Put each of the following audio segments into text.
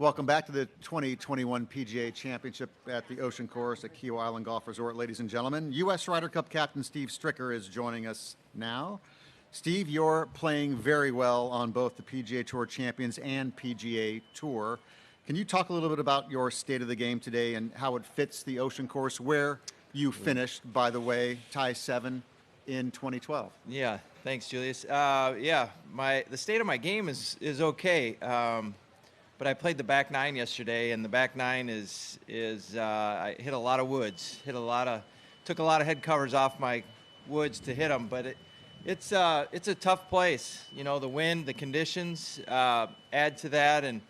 Welcome back to the 2021 PGA Championship at the Ocean Course at Kio Island Golf Resort, ladies and gentlemen. U.S. Ryder Cup captain Steve Stricker is joining us now. Steve, you're playing very well on both the PGA Tour Champions and PGA Tour. Can you talk a little bit about your state of the game today and how it fits the Ocean Course, where you finished, by the way, tie 7 in 2012? Yeah, thanks, Julius. The state of my game is okay. But I played the back 9 yesterday, and the back 9 is I hit a lot of woods, took a lot of head covers off my woods to hit them. But it's a tough place. You know, the wind, the conditions add to that, and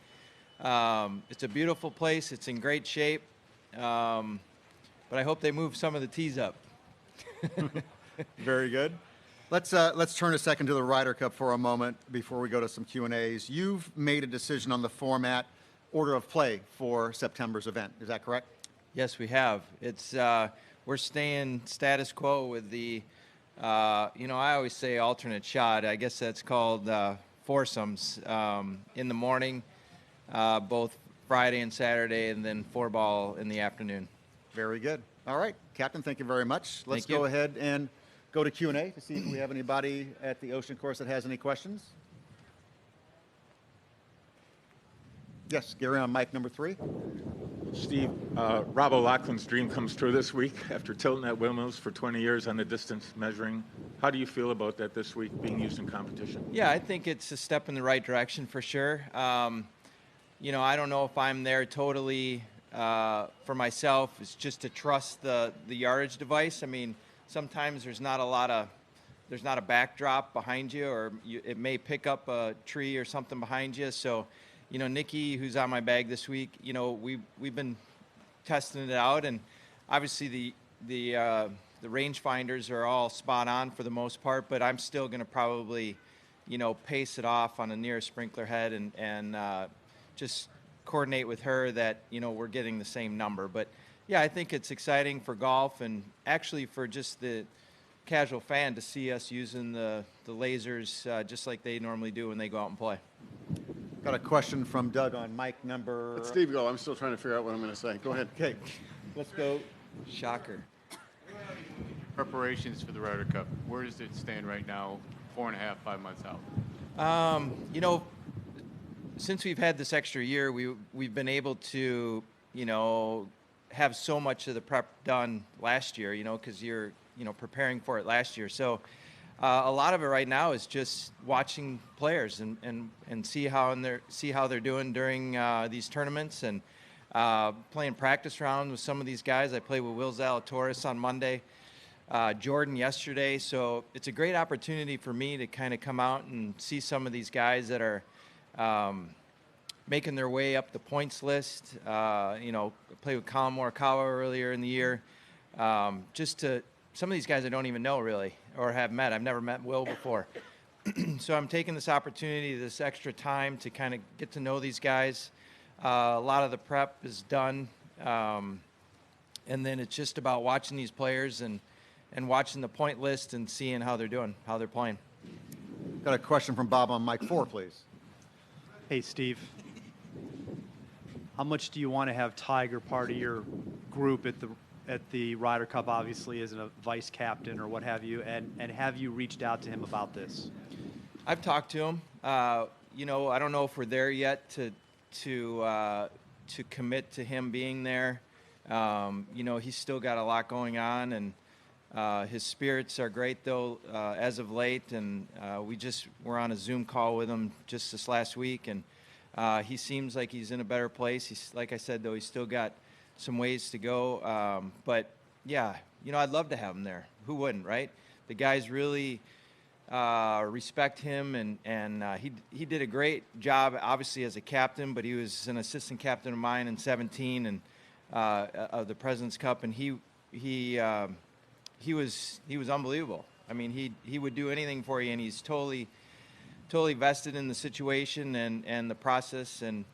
it's a beautiful place. It's in great shape, but I hope they move some of the tees up. Very good. Let's turn a second to the Ryder Cup for a moment before we go to some Q&As. You've made a decision on the format, order of play for September's event. Is that correct? Yes, we have. It's we're staying status quo with the, I always say alternate shot. I guess that's called foursomes in the morning, both Friday and Saturday, and then 4-ball in the afternoon. Very good. All right, Captain, thank you very much. Let's Thank you. go ahead and go to Q&A to see if we have anybody at the Ocean Course that has any questions. Yes, Gary on mic number 3. Steve, Rob O'Loughlin's dream comes true this week after tilting at Windmills for 20 years on the distance measuring. How do you feel about that this week being used in competition? Yeah, I think it's a step in the right direction for sure. I don't know if I'm there totally for myself. It's just to trust the yardage device. I mean, sometimes there's not a backdrop behind you, or it may pick up a tree or something behind you. So, Nikki, who's on my bag this week, we've been testing it out, and obviously the rangefinders are all spot on for the most part. But I'm still going to probably, pace it off on a near sprinkler head and just coordinate with her that we're getting the same number. But yeah, I think it's exciting for golf and actually for just the casual fan to see us using the lasers just like they normally do when they go out and play. Got a question from Doug on mic number... Let Steve go. I'm still trying to figure out what I'm going to say. Go ahead. Okay, let's go. Shocker. Preparations for the Ryder Cup, where does it stand right now, 4.5, 5 months out? Since we've had this extra year, we've been able to, have so much of the prep done last year, because you're, preparing for it last year. So a lot of it right now is just watching players and see how they're doing during these tournaments, and playing practice rounds with some of these guys. I played with Will Zalatoris on Monday, Jordan yesterday. So it's a great opportunity for me to kind of come out and see some of these guys that are making their way up the points list. Played with Colin Morikawa earlier in the year. Some of these guys I don't even know really, or have met. I've never met Will before. So I'm taking this opportunity, this extra time to kind of get to know these guys. A lot of the prep is done. And then it's just about watching these players and watching the point list and seeing how they're doing, how they're playing. Got a question from Bob on mic 4, please. Hey, Steve. How much do you want to have Tiger part of your group at the Ryder Cup, obviously, as a vice captain or what have you, and have you reached out to him about this? I've talked to him. I don't know if we're there yet to commit to him being there. He's still got a lot going on, and his spirits are great though as of late, and we're on a Zoom call with him just this last week, and he seems like he's in a better place. He's, like I said, though, he's still got some ways to go. But yeah, I'd love to have him there. Who wouldn't, right? The guys really respect him, and he did a great job, obviously as a captain. But he was an assistant captain of mine in 17 and of the President's Cup, and he was unbelievable. I mean, he would do anything for you, and he's totally vested in the situation and the process, and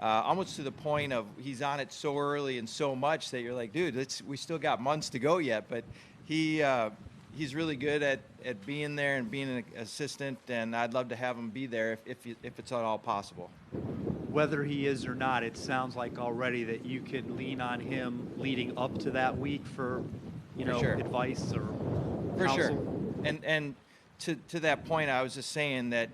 almost to the point of he's on it so early and so much that you're like, dude, we still got months to go yet. But he's really good at being there and being an assistant, and I'd love to have him be there if it's at all possible. whether he is or not, it sounds like already that you can lean on him leading up to that week for, sure. advice or For counsel. sure. And to that point, I was just saying that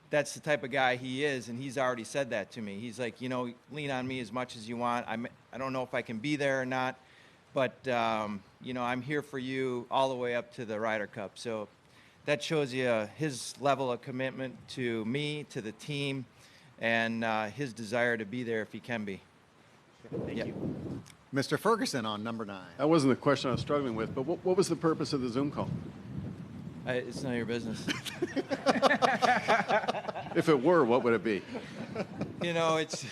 that's the type of guy he is, and he's already said that to me. He's like, lean on me as much as you want. I don't know if I can be there or not, but, I'm here for you all the way up to the Ryder Cup. So that shows you his level of commitment to me, to the team, and his desire to be there if he can be. Thank Yep. you. Mr. Ferguson on number 9. That wasn't the question I was struggling with, but what was the purpose of the Zoom call? It's none of your business. If it were, what would it be? It's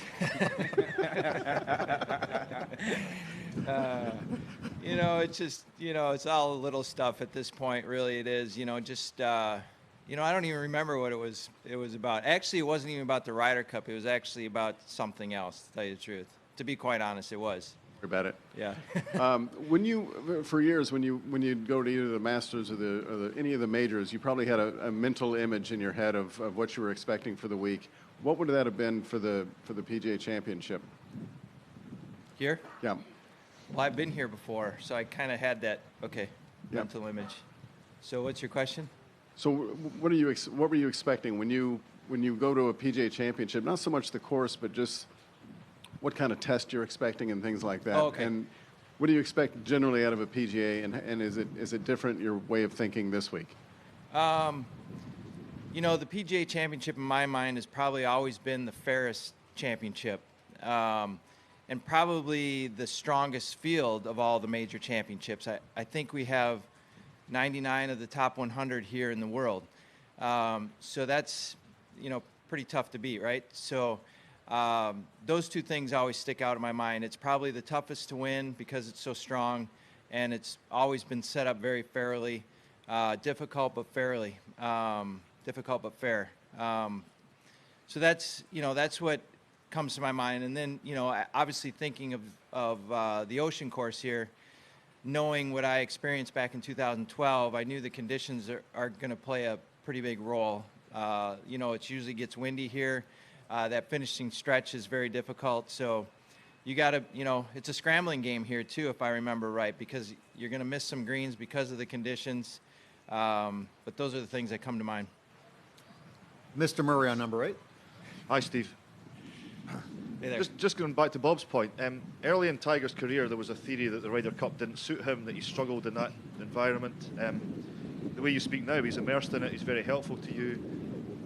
it's just it's all little stuff at this point. Really, it is. Just I don't even remember what it was about. Actually, it wasn't even about the Ryder Cup. It was actually about something else, to tell you the truth. To be quite honest, it was. About it. Yeah. When you, for years, when you go to either the Masters or any of the majors, you probably had a mental image in your head of what you were expecting for the week. What would that have been for the PGA Championship? Here? Yeah. Well, I've been here before, so I kind of had that. Okay. Yeah. Mental image. So, what's your question? So what were you expecting when you go to a PGA Championship? Not so much the course, but just what kind of test you're expecting and things like that. Oh, okay. And what do you expect generally out of a PGA, and is it different, your way of thinking this week? The PGA Championship in my mind has probably always been the fairest championship, and probably the strongest field of all the major championships. I think we have 99 of the top 100 here in the world. So that's, pretty tough to beat, right? So those two things always stick out in my mind. It's probably the toughest to win because it's so strong, and it's always been set up very fairly. Difficult but fairly. Difficult but fair. So that's what comes to my mind. And then, obviously thinking of the ocean course here, knowing what I experienced back in 2012, I knew the conditions are going to play a pretty big role. It usually gets windy here. That finishing stretch is very difficult. So you got to, it's a scrambling game here too, if I remember right, because you're going to miss some greens because of the conditions. But those are the things that come to mind. Mr. Murray on number 8. Hi, Steve. Hey there. Just going back to Bob's point, early in Tiger's career, there was a theory that the Ryder Cup didn't suit him, that he struggled in that environment. The way you speak now, he's immersed in it, he's very helpful to you.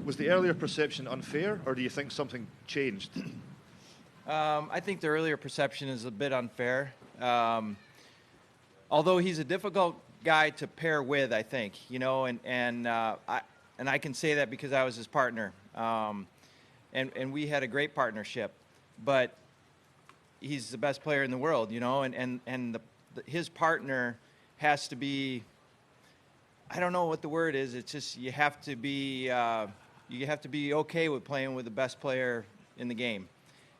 Was the earlier perception unfair, or do you think something changed? I think the earlier perception is a bit unfair. Although he's a difficult guy to pair with, I think, and I can say that because I was his partner. And we had a great partnership, but he's the best player in the world, and his partner has to be, I don't know what the word is. It's just you have to be okay with playing with the best player in the game,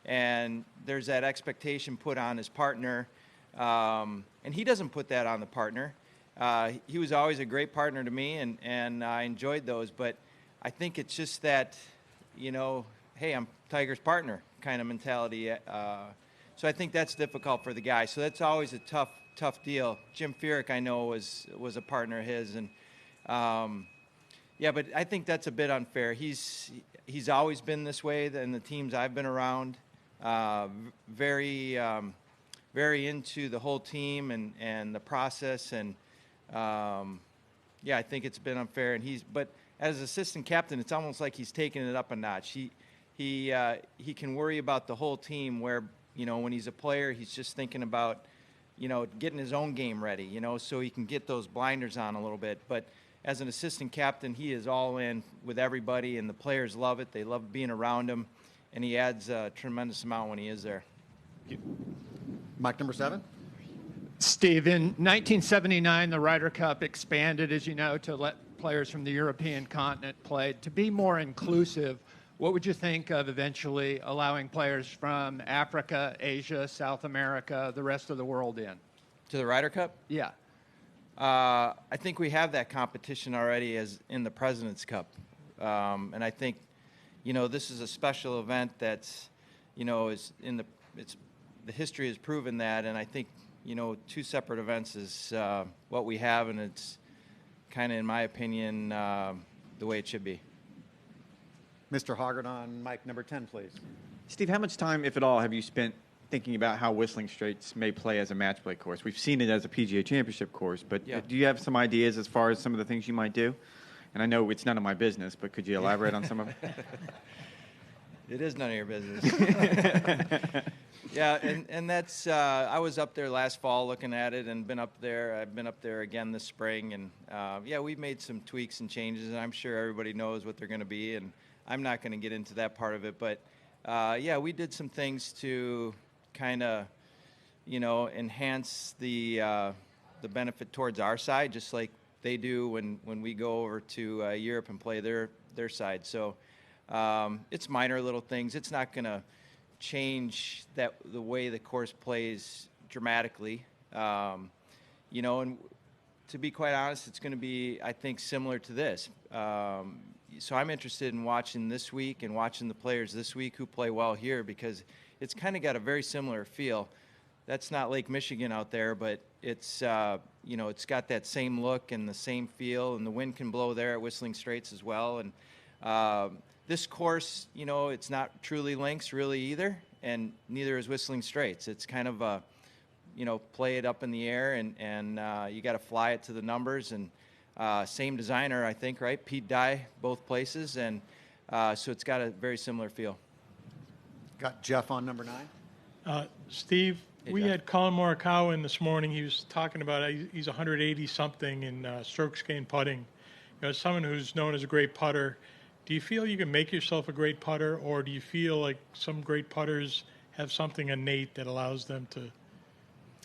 and there's that expectation put on his partner, and he doesn't put that on the partner. He was always a great partner to me, and I enjoyed those, but I think it's just that, hey, I'm Tiger's partner kind of mentality. So I think that's difficult for the guy. So that's always a tough deal. Jim Furyk, I know, was a partner of his, and but I think that's a bit unfair. He's always been this way in the teams I've been around. Very into the whole team and the process, and I think it's been unfair. And but as assistant captain, it's almost like he's taking it up a notch. He can worry about the whole team, where when he's a player, he's just thinking about getting his own game ready, so he can get those blinders on a little bit. But as an assistant captain, he is all in with everybody, and the players love it. They love being around him, and he adds a tremendous amount when he is there. Mike, number 7. Steve, in 1979, the Ryder Cup expanded, as you know, to let players from the European continent play. To be more inclusive, what would you think of eventually allowing players from Africa, Asia, South America, the rest of the world in? To the Ryder Cup? Yeah. I think we have that competition already as in the President's Cup. And I think, this is a special event that's is in the history has proven that, and I think, 2 separate events is what we have, and it's kind of, in my opinion, the way it should be. Mr. Hoggard on mic number 10, please. Steve, how much time, if at all, have you spent thinking about how Whistling Straits may play as a match play course? We've seen it as a PGA Championship course, but Yeah. do you have some ideas as far as some of the things you might do? And I know it's none of my business, but could you elaborate on some of it? It is none of your business. Yeah, and that's I was up there last fall looking at it, and I've been up there again this spring, and yeah, we've made some tweaks and changes, and I'm sure everybody knows what they're going to be, and I'm not going to get into that part of it, but yeah, we did some things to kind of enhance the benefit towards our side, just like they do when we go over to Europe and play their side. So it's minor little things. It's not going to change the way the course plays dramatically. And to be quite honest, it's going to be, I think, similar to this. So I'm interested in watching this week and watching the players this week who play well here, because it's kind of got a very similar feel. That's not Lake Michigan out there, but it's it's got that same look and the same feel, and the wind can blow there at Whistling Straits as well. And this course, it's not truly links really either, and neither is Whistling Straits. It's kind of a, play it up in the air, and you got to fly it to the numbers. And same designer, I think, right? Pete Dye, both places, and so it's got a very similar feel. Got Jeff on number 9. Steve, Hey, we Jeff. had Colin Morikawa in this morning. He was talking about he's 180 something in strokes gained putting. As someone who's known as a great putter, do you feel you can make yourself a great putter, or do you feel like some great putters have something innate that allows them to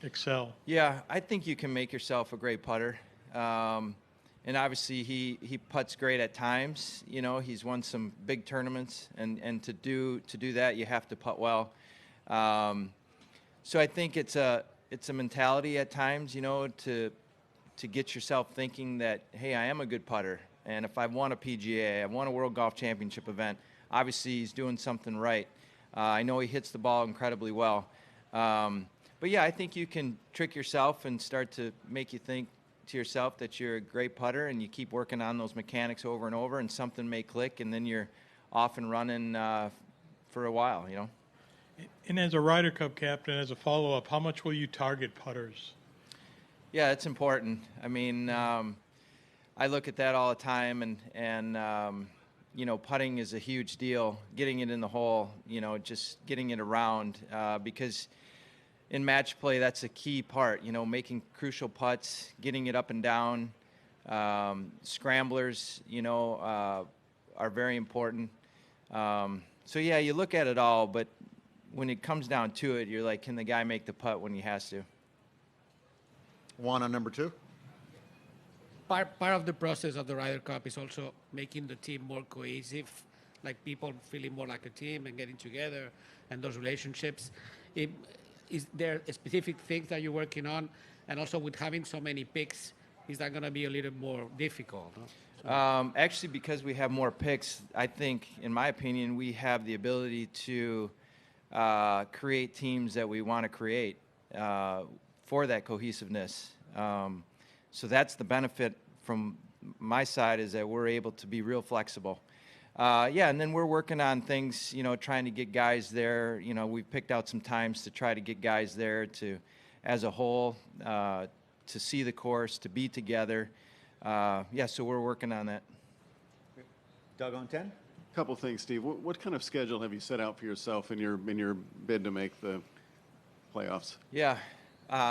excel? Yeah, I think you can make yourself a great putter. And obviously he putts great at times. He's won some big tournaments, and to do that, you have to putt well. So I think it's a mentality at times, to get yourself thinking that, hey, I am a good putter, and if I've won a PGA, I've won a World Golf Championship event, obviously he's doing something right. I know he hits the ball incredibly well. But yeah, I think you can trick yourself and start to make you think to yourself that you're a great putter, and you keep working on those mechanics over and over, and something may click, and then you're off and running for a while, And as a Ryder Cup captain, as a follow-up, how much will you target putters? Yeah, it's important. I mean, I look at that all the time, and putting is a huge deal. Getting it in the hole, just getting it around, because in match play, that's a key part, making crucial putts, getting it up and down. Scramblers, are very important. So, yeah, you look at it all, but when it comes down to it, you're like, can the guy make the putt when he has to? Juan on number 2. Part of the process of the Ryder Cup is also making the team more cohesive, like people feeling more like a team and getting together, and those relationships. Is there specific things that you're working on? And also with having so many picks, is that going to be a little more difficult? No? Actually, because we have more picks, I think, in my opinion, we have the ability to create teams that we want to create for that cohesiveness. So that's the benefit from my side, is that we're able to be real flexible. Yeah, and then we're working on things, trying to get guys there. We've picked out some times to try to get guys there to, as a whole, to see the course, to be together. Yeah, so we're working on that. Doug on 10. Couple things, Steve. What kind of schedule have you set out for yourself in your bid to make the playoffs? Yeah,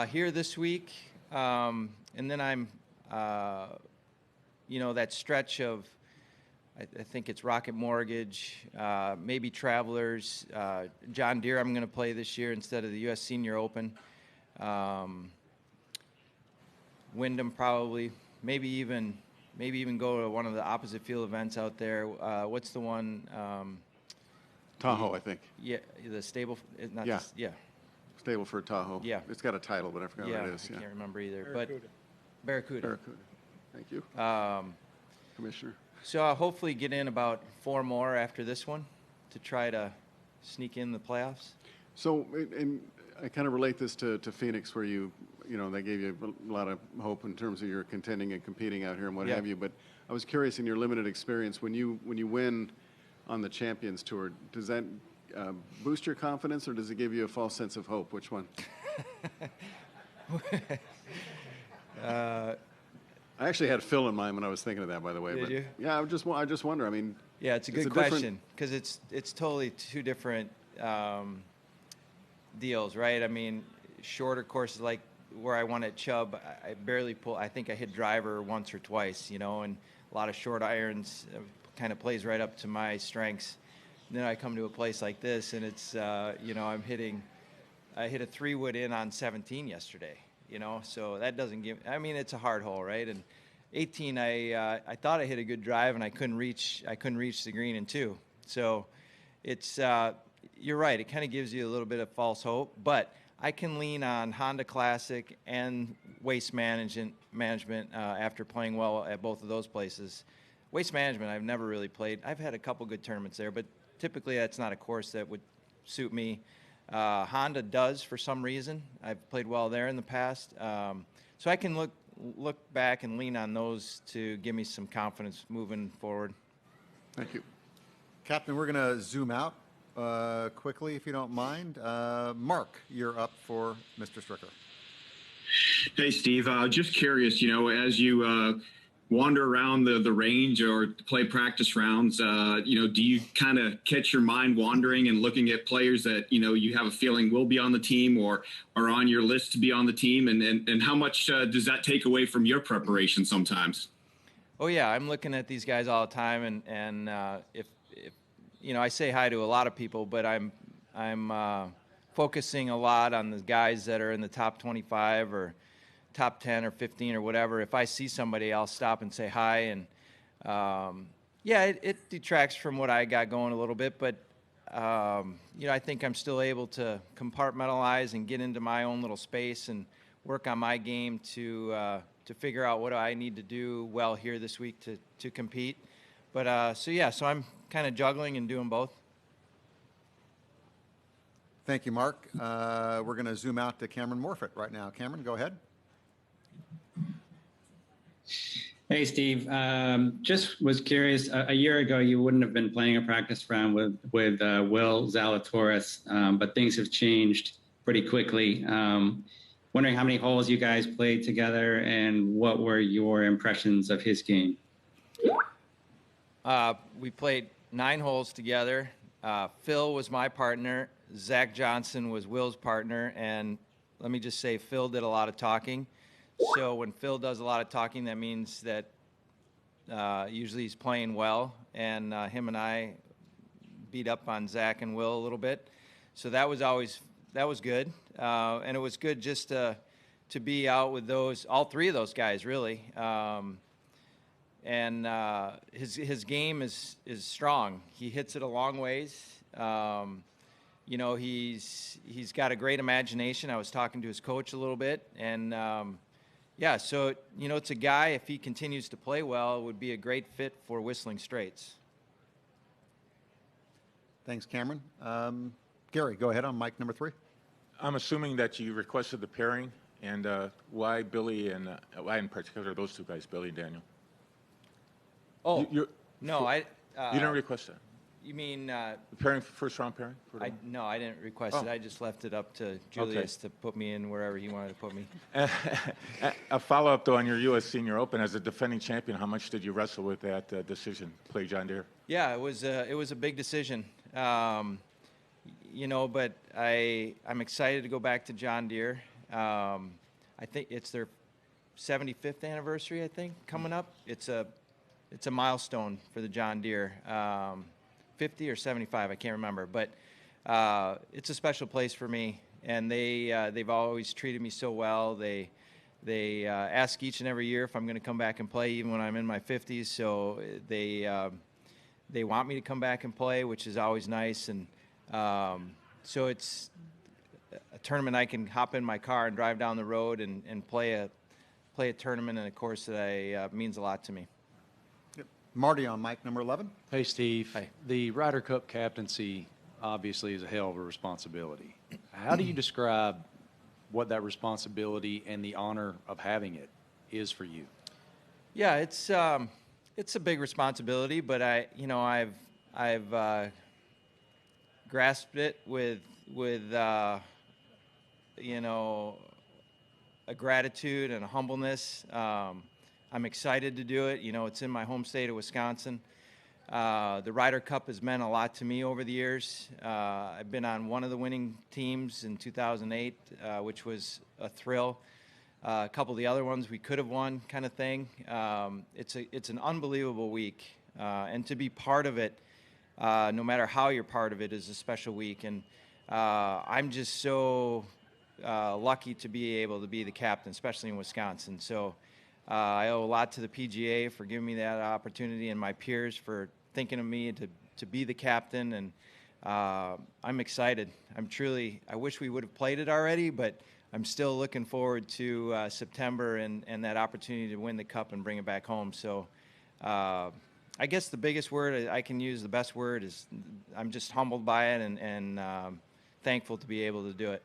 here this week, and then I'm, that stretch of, I think it's Rocket Mortgage, maybe Travelers, John Deere I'm going to play this year instead of the U.S. Senior Open. Wyndham probably, maybe even go to one of the opposite field events out there. What's the one? Tahoe, I think. Yeah, the stable. Not Yeah. Yeah. Stableford Tahoe. Yeah. It's got a title, but I forgot what it is. I Yeah. can't remember either. Barracuda. But Barracuda. Barracuda. Thank you, Commissioner. So I'll hopefully get in about 4 more after this one to try to sneak in the playoffs. So, and I kind of relate this to Phoenix, where they gave you a lot of hope in terms of your contending and competing out here and what have you. But I was curious, in your limited experience, when you win on the Champions Tour, does that boost your confidence, or does it give you a false sense of hope? Which one? I actually had Phil in mind when I was thinking of that, by the way. Did you? Yeah, I just wonder. I mean, yeah, it's a good question, because it's totally two different deals, right? I mean, shorter courses like where I won at Chubb, I barely pull. I think I hit driver once or twice, and a lot of short irons kind of plays right up to my strengths. And then I come to a place like this, and it's I hit a 3-wood in on 17 yesterday, so that doesn't give. I mean, it's a hard hole, right? And 18, I thought I hit a good drive, and I couldn't reach the green in 2. So it's you're right. It kind of gives you a little bit of false hope, but I can lean on Honda Classic and waste management after playing well at both of those places. Waste management, I've never really played. I've had a couple good tournaments there, but typically that's not a course that would suit me. Honda does for some reason. I've played well there in the past, so I can look back and lean on those to give me some confidence moving forward. Thank you, Captain. We're going to zoom out quickly, if you don't mind. Mark, you're up for Mr. Stricker. Hey, Steve. Just curious, as you wander around the range or play practice rounds, do you kind of catch your mind wandering and looking at players that, you have a feeling will be on the team or are on your list to be on the team? And how much does that take away from your preparation sometimes? Oh, yeah. I'm looking at these guys all the time. And if I say hi to a lot of people, but I'm focusing a lot on the guys that are in the top 25 or top 10 or 15 or whatever. If I see somebody, I'll stop and say hi. And it detracts from what I got going a little bit, but I think I'm still able to compartmentalize and get into my own little space and work on my game to figure out what I need to do well here this week to compete. But so I'm kind of juggling and doing both. Thank you, Mark. We're going to zoom out to Cameron Morfitt right now. Cameron, go ahead. Hey, Steve. Just was curious. A year ago, you wouldn't have been playing a practice round with Will Zalatoris, but things have changed pretty quickly. Wondering how many holes you guys played together and what were your impressions of his game? We played 9 holes together. Phil was my partner. Zach Johnson was Will's partner. And let me just say, Phil did a lot of talking. So when Phil does a lot of talking, that means that usually he's playing well. And him and I beat up on Zach and Will a little bit. So that was good. And it was good just to be out with all 3 of those guys, really. And his game is strong. He hits it a long ways. He's got a great imagination. I was talking to his coach a little bit, and so it's a guy. If he continues to play well, would be a great fit for Whistling Straits. Thanks, Cameron. Gary, go ahead on mic number 3. I'm assuming that you requested the pairing, and why Billy and why in particular those 2 guys, Billy and Daniel? Oh, no, you didn't request that. You mean the pairing, first round pairing? No, I didn't request it. I just left it up to Julius to put me in wherever he wanted to put me. A follow-up, though, on your U.S. Senior Open. As a defending champion, how much did you wrestle with that decision, play John Deere? Yeah, it was a big decision. But I'm excited to go back to John Deere. I think it's their 75th anniversary, I think, coming up. It's a milestone for the John Deere. 50 or 75, I can't remember, but it's a special place for me, and they've always treated me so well. They ask each and every year if I'm going to come back and play, even when I'm in my 50s. So they want me to come back and play, which is always nice. And so it's a tournament I can hop in my car and drive down the road and play a tournament in a course that means a lot to me. Marty on mic number 11. Hey, Steve. Hi. The Ryder Cup captaincy obviously is a hell of a responsibility. How do you describe what that responsibility and the honor of having it is for you? Yeah, it's a big responsibility, but I've grasped it with a gratitude and a humbleness. I'm excited to do it. It's in my home state of Wisconsin. The Ryder Cup has meant a lot to me over the years. I've been on one of the winning teams in 2008, which was a thrill. A couple of the other ones we could have won, kind of thing. It's an unbelievable week, and to be part of it, no matter how you're part of it, is a special week. And I'm just so lucky to be able to be the captain, especially in Wisconsin. So I owe a lot to the PGA for giving me that opportunity, and my peers for thinking of me to be the captain. And I'm excited. I wish we would have played it already, but I'm still looking forward to September and that opportunity to win the cup and bring it back home. So I guess the biggest word I can use, the best word, is I'm just humbled by it and thankful to be able to do it.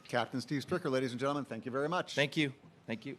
Captain Steve Stricker, ladies and gentlemen, thank you very much. Thank you. Thank you.